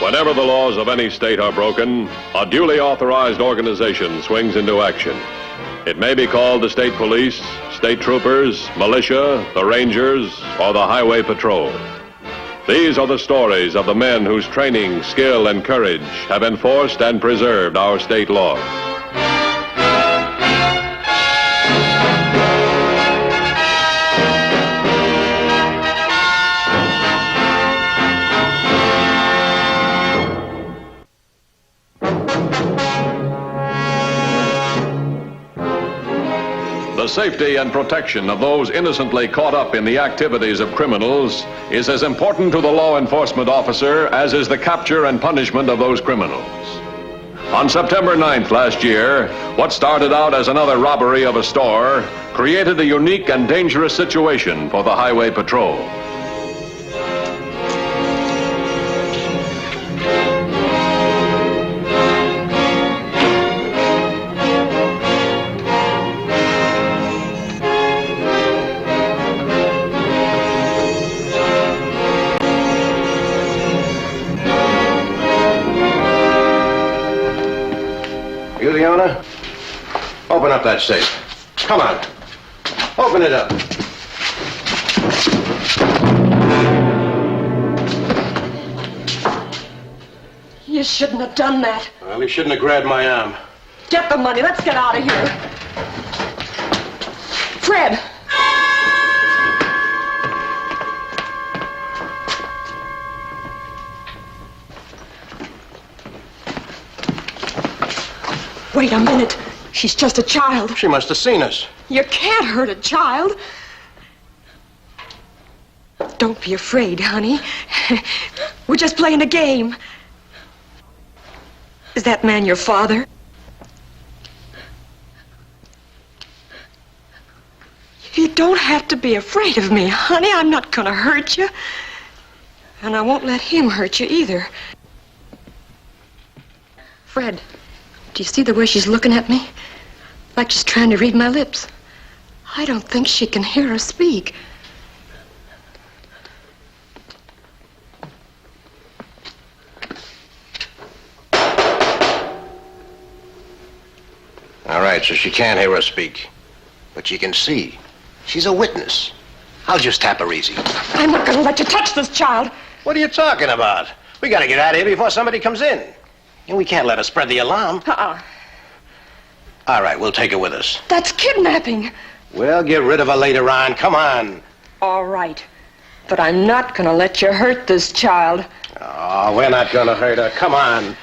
Whenever the laws of any state are broken, a duly authorized organization swings into action. It may be called the state police, state troopers, militia, the rangers, or the highway patrol. These are the stories of the men whose training, skill, and courage have enforced and preserved our state laws. The safety and protection of those innocently caught up in the activities of criminals is as important to the law enforcement officer as is the capture and punishment of those criminals. On September 9th last year, what started out as another robbery of a store created a unique and dangerous situation for the highway patrol. You the owner? Open up that safe. Come on. Open it up. You shouldn't have done that. Well, he shouldn't have grabbed my arm. Get the money. Let's get out of here. Fred! Wait a minute. She's just a child. She must have seen us. You can't hurt a child. Don't be afraid, honey. We're just playing a game. Is that man your father? You don't have to be afraid of me, honey. I'm not gonna hurt you. And I won't let him hurt you either. Fred, do you see the way she's looking at me? Like she's trying to read my lips. I don't think she can hear us speak. All right, so she can't hear us speak. But she can see. She's a witness. I'll just tap her easy. I'm not gonna let you touch this child. What are you talking about? We gotta get out of here before somebody comes in. And we can't let her spread the alarm. All right, we'll take her with us. That's kidnapping. We'll get rid of her later on. Come on. All right. But I'm not gonna let you hurt this child. Oh, we're not gonna hurt her. Come on.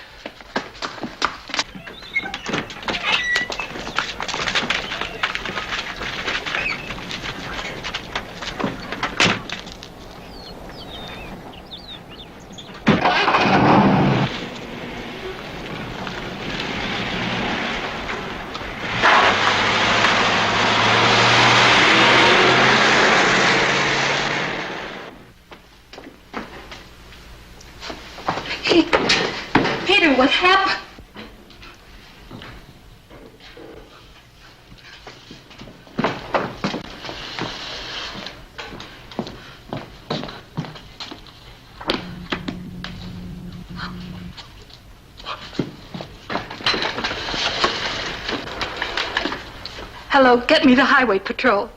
Peter, what happened? Hello, get me the highway patrol.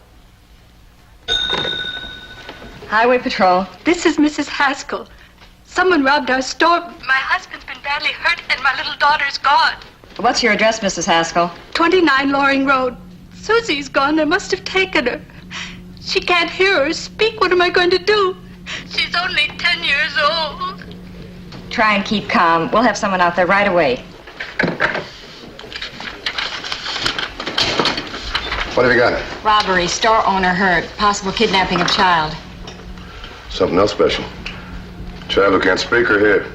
Highway patrol. This is Mrs. Haskell. Someone robbed our store. My husband's been badly hurt and my little daughter's gone. What's your address, Mrs. Haskell? 29 Loring Road. Susie's gone. They must have taken her. She can't hear or speak. What am I going to do? She's only 10 years old. Try and keep calm. We'll have someone out there right away. What have you got? Robbery, store owner hurt, possible kidnapping of child. Something else special. Child who can't speak or hear.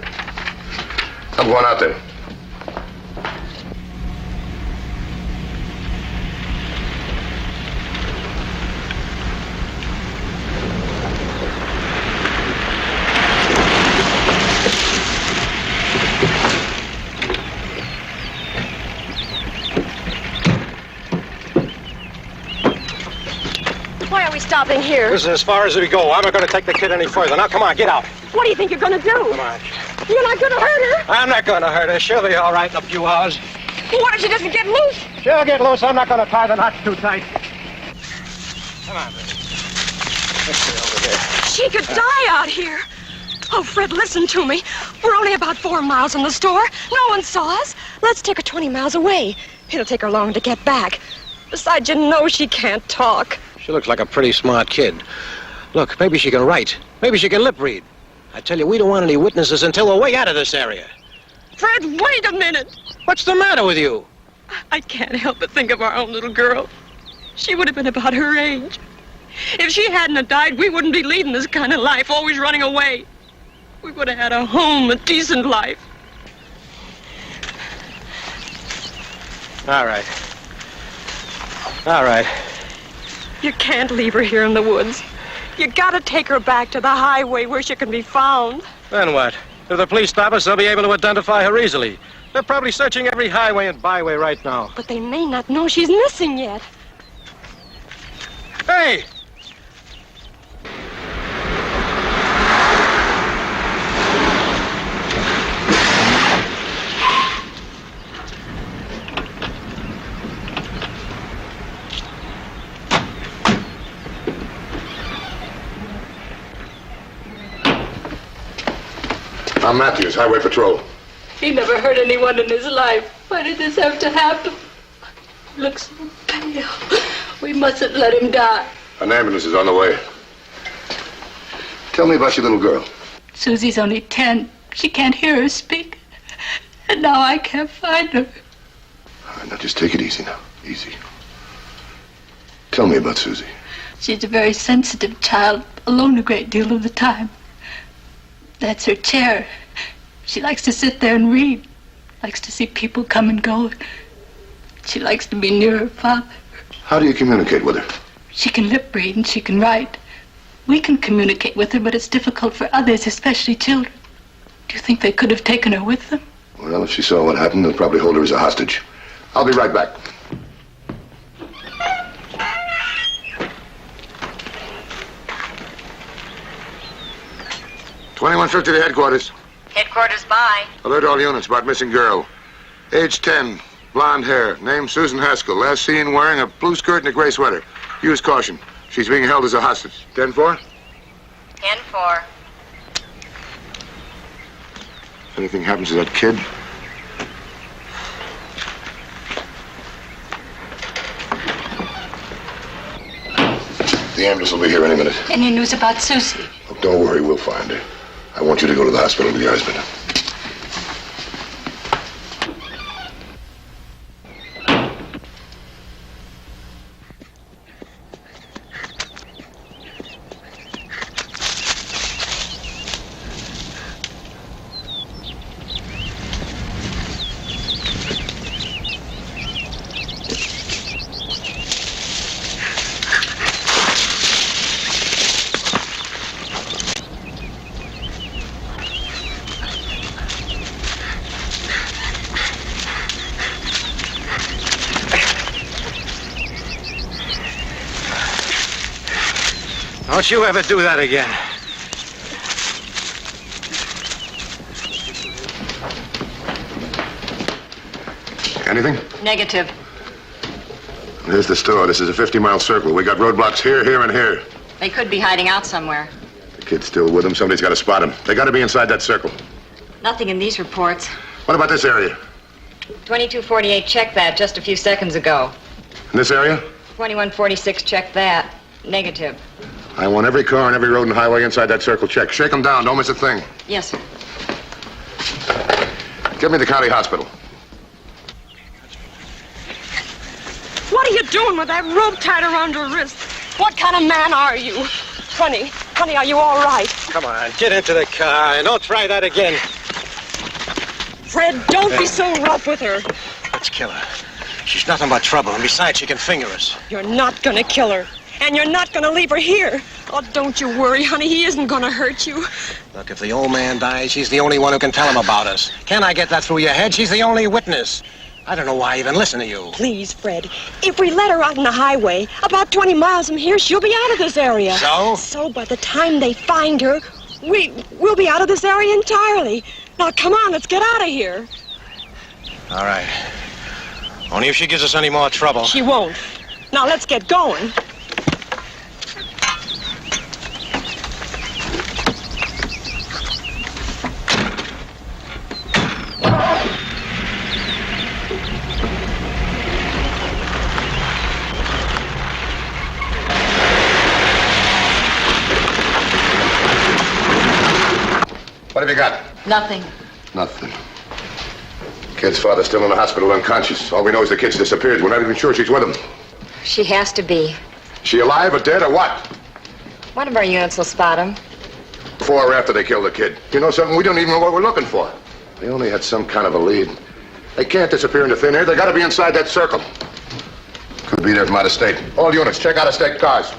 I'm going out there. Why are we stopping here? This is as far as we go. I'm not going to take the kid any further. Now, come on, get out. What do you think you're going to do? Come on. You're not gonna hurt her? I'm not gonna hurt her. She'll be all right in a few hours. What if she doesn't get loose? She'll get loose. I'm not gonna tie the knots too tight. Come on, baby. Let's see over there. She could die out here. Oh, Fred, listen to me. We're only about 4 miles from the store. No one saw us. Let's take her 20 miles away. It'll take her long to get back. Besides, you know she can't talk. She looks like a pretty smart kid. Look, maybe she can write. Maybe she can lip read. I tell you, we don't want any witnesses until we're way out of this area. Fred, wait a minute. What's the matter with you? I can't help but think of our own little girl. She would have been about her age. If she hadn't have died, we wouldn't be leading this kind of life, always running away. We would have had a home, a decent life. All right. All right. You can't leave her here in the woods. You gotta take her back to the highway where she can be found. Then what? If the police stop us, they'll be able to identify her easily. They're probably searching every highway and byway right now. But they may not know she's missing yet. Hey! I'm Matthews, Highway Patrol. He never hurt anyone in his life. Why did this have to happen? He looks so pale. We mustn't let him die. An ambulance is on the way. Tell me about your little girl. Susie's only 10. She can't hear her speak. And now I can't find her. All right, now just take it easy now. Easy. Tell me about Susie. She's a very sensitive child, alone a great deal of the time. That's her chair. She likes to sit there and read. Likes to see people come and go. She likes to be near her father. How do you communicate with her? She can lip read and she can write. We can communicate with her, but it's difficult for others, especially children. Do you think they could have taken her with them? Well, if she saw what happened, they'll probably hold her as a hostage. I'll be right back. $21.50 to headquarters. Headquarters, bye. Alert all units about missing girl. Age 10, blonde hair, name Susan Haskell. Last seen wearing a blue skirt and a gray sweater. Use caution. She's being held as a hostage. 10-4? 10-4. If anything happens to that kid, the ambulance will be here any minute. Any news about Susie? Look, don't worry, we'll find her. I want you to go to the hospital with your husband. Don't you ever do that again. Anything? Negative. Here's the store. This is a 50-mile circle. We got roadblocks here, here, and here. They could be hiding out somewhere. The kid's still with them. Somebody's got to spot him. They got to be inside that circle. Nothing in these reports. What about this area? 2248 checked that just a few seconds ago. In this area? 2146 checked that. Negative. I want every car and every road and highway inside that circle checked. Shake them down. Don't miss a thing. Yes, sir. Get me to the county hospital. What are you doing with that rope tied around your wrist? What kind of man are you? Honey, are you all right? Come on, get into the car and don't try that again. Fred, don't be so rough with her. Let's kill her. She's nothing but trouble, and besides, she can finger us. You're not gonna kill her. And you're not gonna leave her here. Oh, don't you worry, honey. He isn't gonna hurt you. Look, if the old man dies, she's the only one who can tell him about us. Can I get that through your head? She's the only witness. I don't know why I even listen to you. Please, Fred. If we let her out on the highway, about 20 miles from here, she'll be out of this area. So? So by the time they find her, we'll be out of this area entirely. Now, come on, let's get out of here. All right. Only if she gives us any more trouble. She won't. Now, let's get going. What have you got? Nothing. Nothing. Kid's father's still in the hospital unconscious. All we know is the kid's disappeared. We're not even sure she's with him. She has to be. She alive or dead or what? One of our units will spot him. Before or after they killed the kid? You know something? We don't even know what we're looking for. They only had some kind of a lead. They can't disappear into thin air. They gotta be inside that circle. Could be there from out of state. All units, check out of state cars.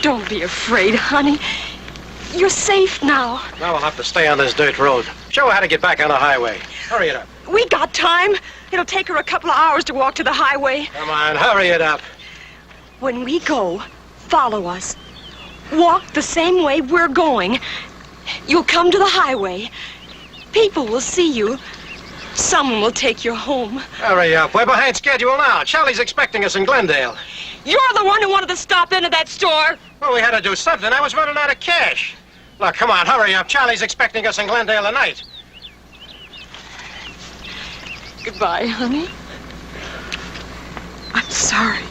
Don't be afraid, honey. You're safe now. Now we'll have to stay on this dirt road. Show her how to get back on the highway. Hurry it up. We got time. It'll take her a couple of hours to walk to the highway. Come on, hurry it up. When we go, follow us. Walk the same way we're going. You'll come to the highway. People will see you. Someone will take you home. Hurry up. We're behind schedule now. Charlie's expecting us in Glendale. You're the one who wanted to stop into that store. Well, we had to do something. I was running out of cash. Look, come on, hurry up. Charlie's expecting us in Glendale tonight. Goodbye, honey. I'm sorry.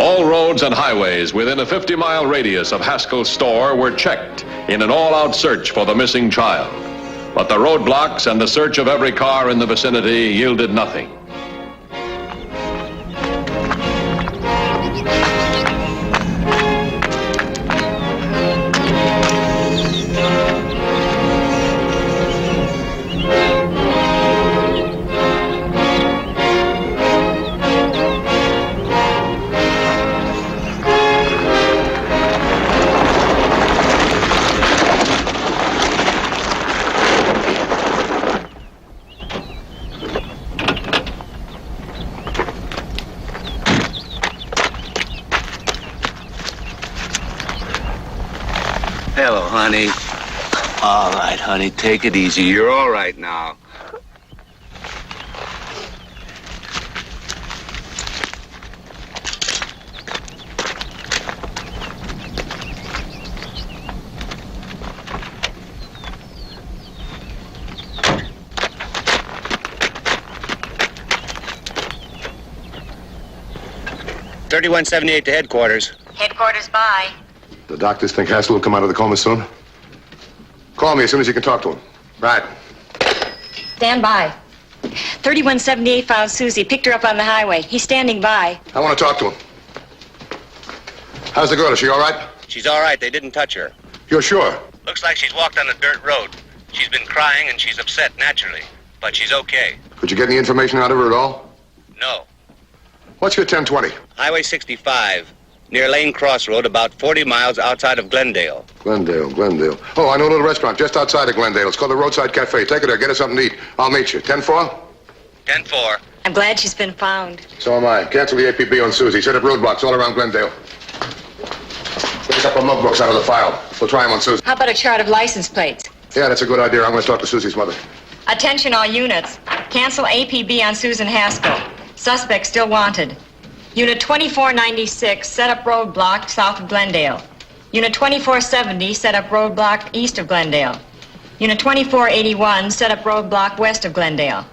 All roads and highways within a 50-mile radius of Haskell's store were checked in an all-out search for the missing child. But the roadblocks and the search of every car in the vicinity yielded nothing. Hello, honey. All right, honey, take it easy. You're all right now. $3178 to headquarters. Headquarters by. The doctors think Haskell will come out of the coma soon? Call me as soon as you can talk to him. Right. Stand by. 3178 found Susie. Picked her up on the highway. He's standing by. I want to talk to him. How's the girl? Is she all right? She's all right. They didn't touch her. You're sure? Looks like she's walked on the dirt road. She's been crying and she's upset naturally. But she's okay. Could you get any information out of her at all? No. What's your 1020? Highway 65, near Lane Crossroad, about 40 miles outside of Glendale. Glendale. Oh, I know a little restaurant just outside of Glendale. It's called the Roadside Cafe. Take her there. Get her something to eat. I'll meet you. 10-4? 10-4. I'm glad she's been found. So am I. Cancel the APB on Susie. Set up roadblocks all around Glendale. Get a couple of mug books out of the file. We'll try them on Susie. How about a chart of license plates? Yeah, that's a good idea. I'm going to talk to Susie's mother. Attention all units. Cancel APB on Susan Haskell. Suspect still wanted. Unit 2496, set up roadblock south of Glendale. Unit 2470, set up roadblock east of Glendale. Unit 2481, set up roadblock west of Glendale.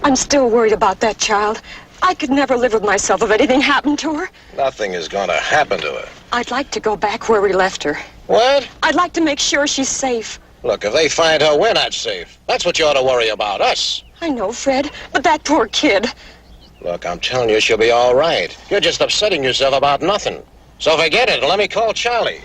I'm still worried about that child. I could never live with myself if anything happened to her. Nothing is going to happen to her. I'd like to go back where we left her. What? I'd like to make sure she's safe. Look, if they find her, we're not safe. That's what you ought to worry about, us. I know, Fred, but that poor kid. Look, I'm telling you, she'll be all right. You're just upsetting yourself about nothing. So forget it and let me call Charlie.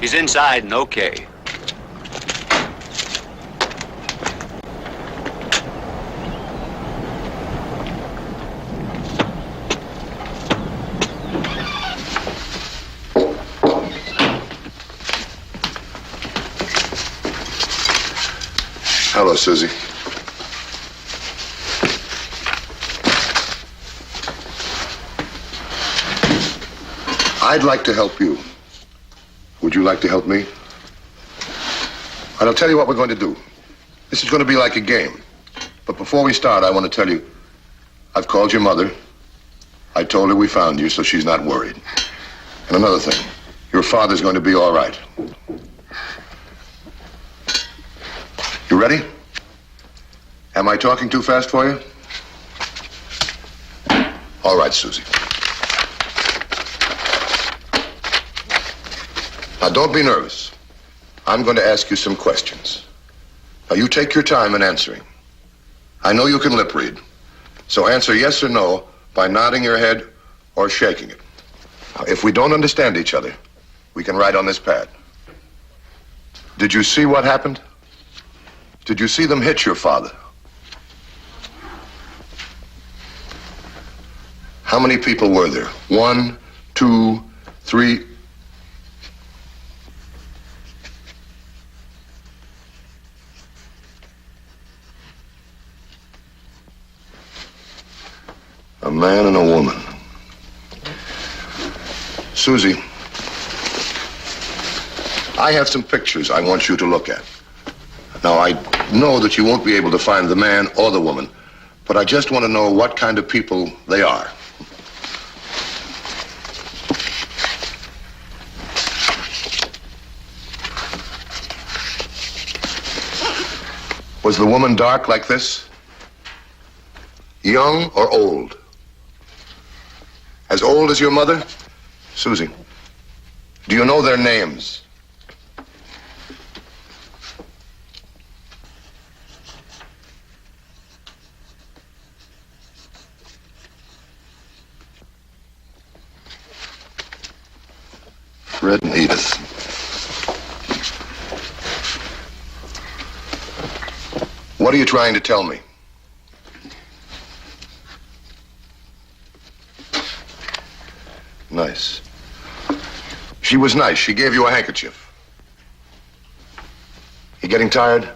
He's inside and okay. Hello, Susie. I'd like to help you. Would you like to help me? And I'll tell you what we're going to do. This is going to be like a game. But before we start, I want to tell you, I've called your mother. I told her we found you, so she's not worried. And another thing, your father's going to be all right. You ready? Am I talking too fast for you? All right, Susie. Now, don't be nervous. I'm going to ask you some questions. Now, you take your time in answering. I know you can lip read, so answer yes or no by nodding your head or shaking it. Now, if we don't understand each other, we can write on this pad. Did you see what happened? Did you see them hit your father? How many people were there? 1, 2, 3... A man and a woman. Susie, I have some pictures I want you to look at. Now, I know that you won't be able to find the man or the woman, but I just want to know what kind of people they are. Was the woman dark like this? Young or old? As old as your mother? Susie, do you know their names? Fred and Edith. What are you trying to tell me? Nice. She was nice. She gave you a handkerchief. You getting tired? Do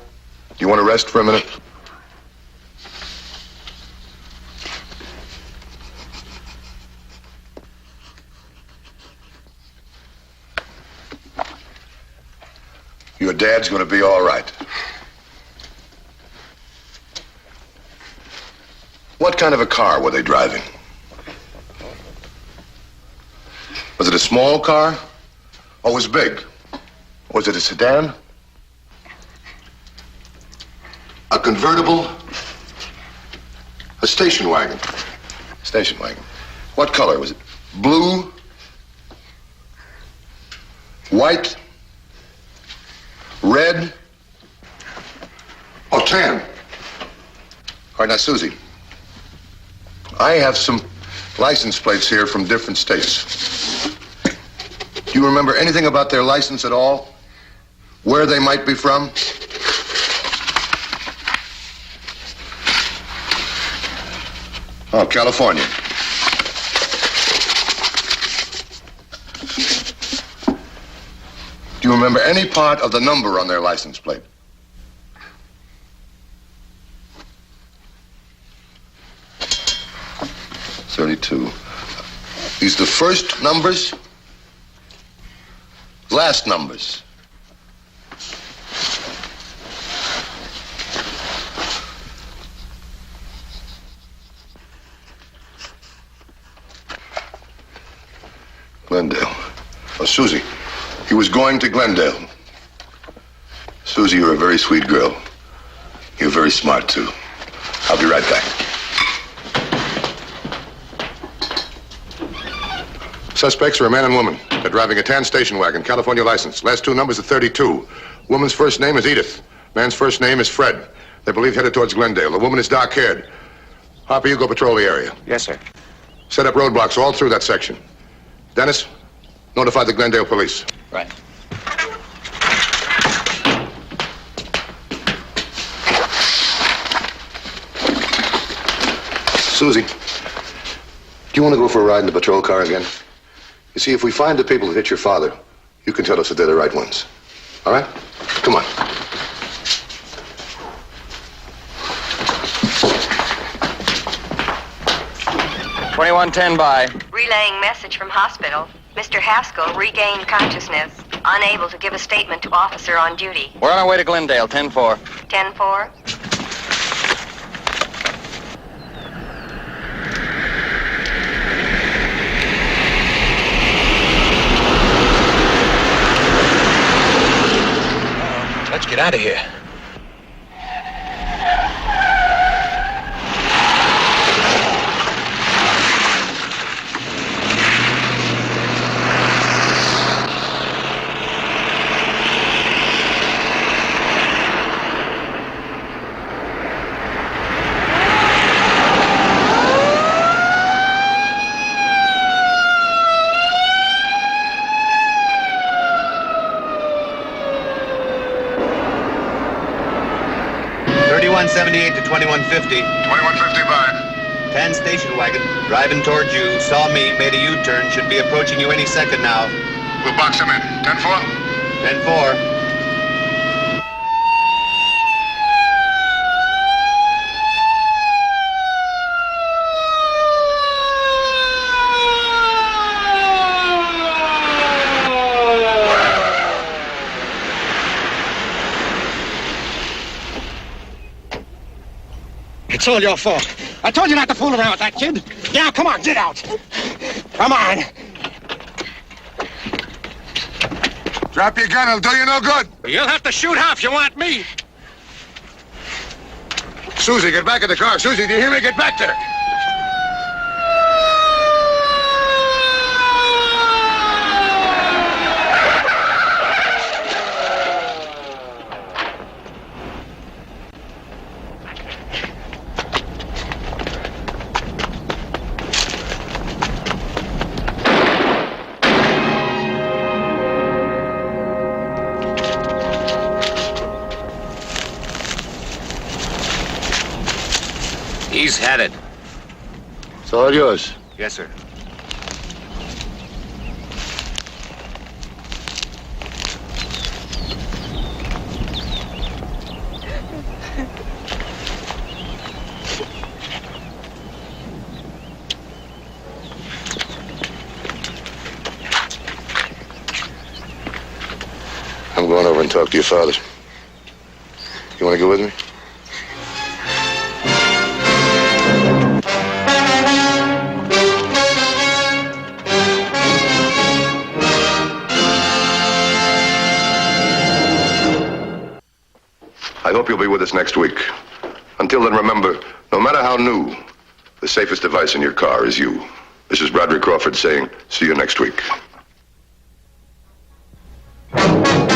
you want to rest for a minute? Your dad's going to be all right. What kind of a car were they driving? Was it a small car? Or was it big? Was it a sedan? A convertible? A station wagon? Station wagon. What color was it? Blue? white, red, or tan. All right, now, Susie, I have some license plates here from different states. Do you remember anything about their license at all? Where they might be from? Oh, California. Do you remember any part of the number on their license plate? .32. These the first numbers? Last numbers? Glendale. Oh, Susie. He was going to Glendale. Susie, you're a very sweet girl. You're very smart, too. I'll be right back. Suspects are a man and woman. They're driving a tan station wagon, California license. Last two numbers are 32. Woman's first name is Edith. Man's first name is Fred. They believe headed towards Glendale. The woman is dark-haired. Harper, you go patrol the area. Yes, sir. Set up roadblocks all through that section. Dennis, notify the Glendale police. Right. Susie, do you want to go for a ride in the patrol car again? You see, if we find the people that hit your father, you can tell us that they're the right ones. All right? Come on. $21.10 by. Relaying message from hospital. Mr. Haskell regained consciousness. Unable to give a statement to officer on duty. We're on our way to Glendale, 10-4. 10-4. Let's get out of here. $21.78 to $21.50. $21.50 by. Tan station wagon, driving toward you, saw me, made a U-turn, should be approaching you any second now. We'll box them in. 10-4? 10-4. It's all your fault. I told you not to fool around with that kid. Now, come on, get out. Come on. Drop your gun, it'll do you no good. You'll have to shoot half you want me. Susie, get back in the car. Susie, do you hear me? Get back there. He's headed. It's all yours. Yes, sir. I'm going over and talk to your father. You want to go with me? I hope you'll be with us next week. Until then, remember, no matter how new, the safest device in your car is you. This is Broderick Crawford saying, see you next week. Thank you.